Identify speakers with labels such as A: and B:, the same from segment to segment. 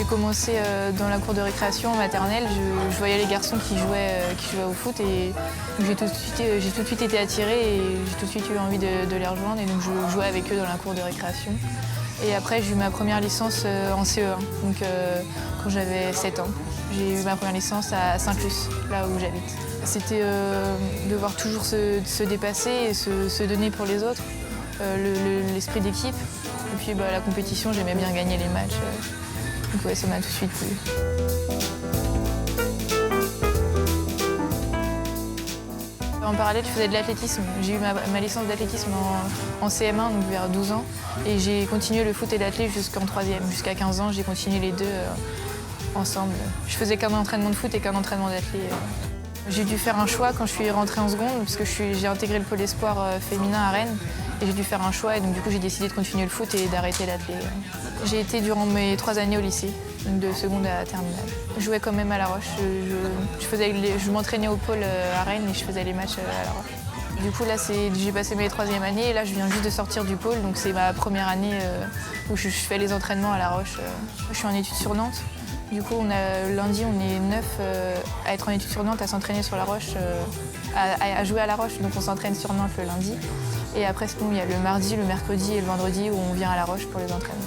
A: commencé dans la cour de récréation maternelle. Je voyais les garçons qui jouaient au foot et j'ai tout de suite été attirée et j'ai tout de suite eu envie de les rejoindre. Et donc je jouais avec eux dans la cour de récréation. Et après, j'ai eu ma première licence en CE1, donc quand j'avais 7 ans. J'ai eu ma première licence à Saint-Clus, là où j'habite. C'était devoir toujours se dépasser et se donner pour les autres, l'esprit d'équipe. Et puis la compétition, j'aimais bien gagner les matchs. Donc ouais, ça m'a tout de suite plu. En parallèle, je faisais de l'athlétisme. J'ai eu ma licence d'athlétisme en CM1, donc vers 12 ans. Et j'ai continué le foot et l'athlé jusqu'en 3e. Jusqu'à 15 ans, j'ai continué les deux ensemble. Je faisais qu'un entraînement de foot et qu'un entraînement d'athlé. J'ai dû faire un choix quand je suis rentrée en seconde, parce que j'ai intégré le pôle espoir féminin à Rennes. Et j'ai dû faire un choix et donc du coup j'ai décidé de continuer le foot et d'arrêter l'athlé. J'ai été durant mes 3 années au lycée, de seconde à terminale. Je jouais quand même à La Roche. Je m'entraînais au pôle à Rennes et je faisais les matchs à La Roche. Du coup là j'ai passé mes 3e années et là je viens juste de sortir du pôle, donc c'est ma première année où je fais les entraînements à La Roche. Je suis en études sur Nantes. Du coup lundi on est 9 à être en études sur Nantes, à s'entraîner sur La Roche, à jouer à La Roche, donc on s'entraîne sur Nantes le lundi. Et après, sinon, il y a le mardi, le mercredi et le vendredi où on vient à La Roche pour les entraînements.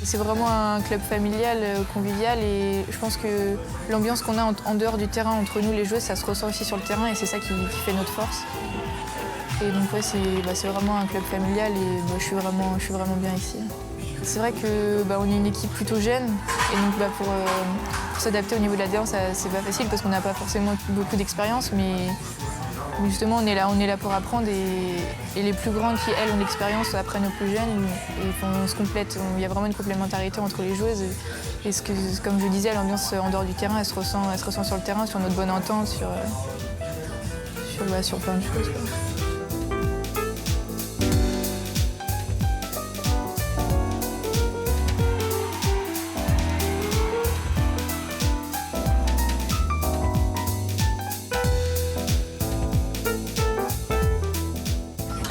A: C'est vraiment un club familial, convivial et je pense que l'ambiance qu'on a en dehors du terrain entre nous les joueuses, ça se ressent aussi sur le terrain et c'est ça qui fait notre force. Et donc ouais, c'est vraiment un club familial et je suis vraiment bien ici. C'est vrai qu'on est une équipe plutôt jeune et donc pour s'adapter au niveau de la D1, c'est pas facile parce qu'on n'a pas forcément beaucoup d'expérience, mais justement on est là pour apprendre et les plus grandes qui elles ont l'expérience apprennent aux plus jeunes et on se complète. Il y a vraiment une complémentarité entre les joueuses et comme je disais, l'ambiance en dehors du terrain elle se ressent sur le terrain, sur notre bonne entente, sur plein de choses.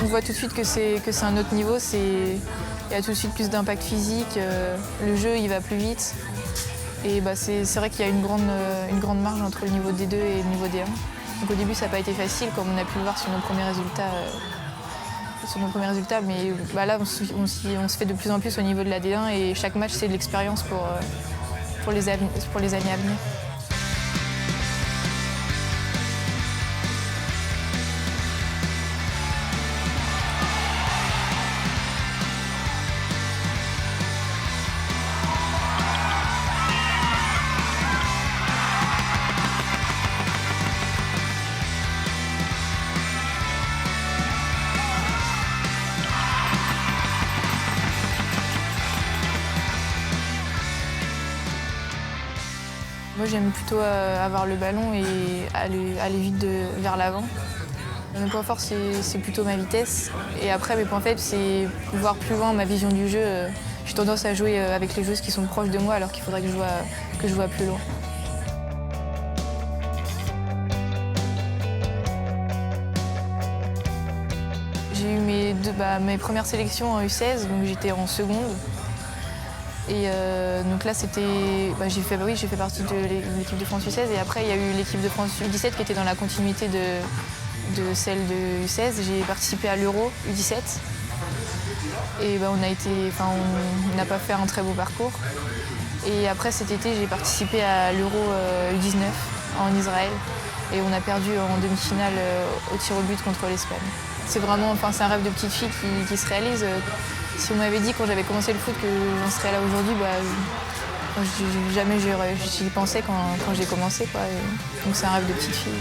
A: On voit tout de suite que c'est un autre niveau, il y a tout de suite plus d'impact physique, le jeu il va plus vite. Et c'est vrai qu'il y a une grande marge entre le niveau D2 et le niveau D1. Donc au début ça n'a pas été facile comme on a pu le voir sur nos premiers résultats. Mais là on se fait de plus en plus au niveau de la D1 et chaque match c'est de l'expérience pour les années à venir. Moi j'aime plutôt avoir le ballon et aller vite vers l'avant. Mon point fort c'est plutôt ma vitesse et après mes points faibles c'est voir plus loin ma vision du jeu. J'ai tendance à jouer avec les joueuses qui sont proches de moi alors qu'il faudrait que je vois plus loin. J'ai eu mes premières sélections en U16, donc j'étais en seconde. Et donc là, j'ai fait partie de l'équipe de France U16 et après il y a eu l'équipe de France U17 qui était dans la continuité de celle de U16. J'ai participé à l'Euro U17 et on n'a pas fait un très beau parcours. Et après cet été, j'ai participé à l'Euro U19 en Israël et on a perdu en demi-finale au tir au but contre l'Espagne. C'est un rêve de petite fille qui se réalise. Si on m'avait dit quand j'avais commencé le foot que j'en serais là aujourd'hui, jamais j'y pensais quand j'ai commencé. Donc c'est un rêve de petite fille.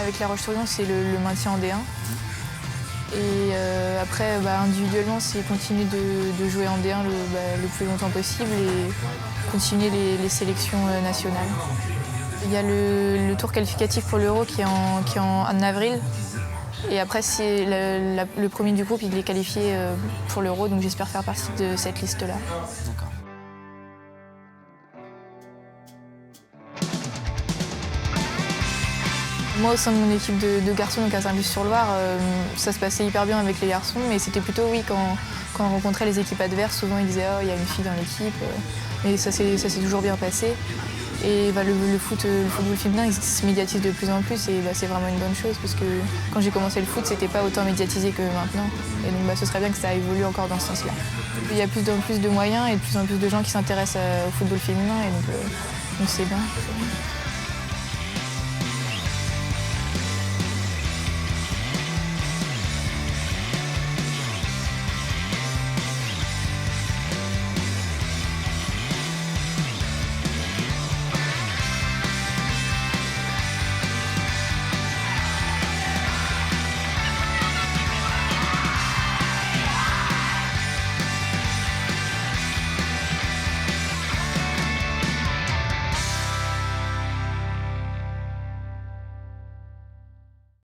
A: avec La Roche-sur-Yon, c'est le maintien en D1. Et après, individuellement, c'est continuer de jouer en D1 le plus longtemps possible et continuer les sélections nationales. Il y a le tour qualificatif pour l'Euro qui est en avril. Et après, c'est le premier du groupe, il est qualifié pour l'Euro, donc j'espère faire partie de cette liste-là.
B: D'accord.
A: Moi, au sein de mon équipe de garçons, donc à Saint-Just-sur-Loire, ça se passait hyper bien avec les garçons, mais c'était plutôt, oui, quand on rencontrait les équipes adverses, souvent ils disaient « oh, il y a une fille dans l'équipe », mais ça s'est toujours bien passé. Et le football féminin, il se médiatise de plus en plus et c'est vraiment une bonne chose parce que quand j'ai commencé le foot, c'était pas autant médiatisé que maintenant. Et donc ce serait bien que ça évolue encore dans ce sens-là. Il y a de plus en plus de moyens et de plus en plus de gens qui s'intéressent au football féminin et donc c'est bien.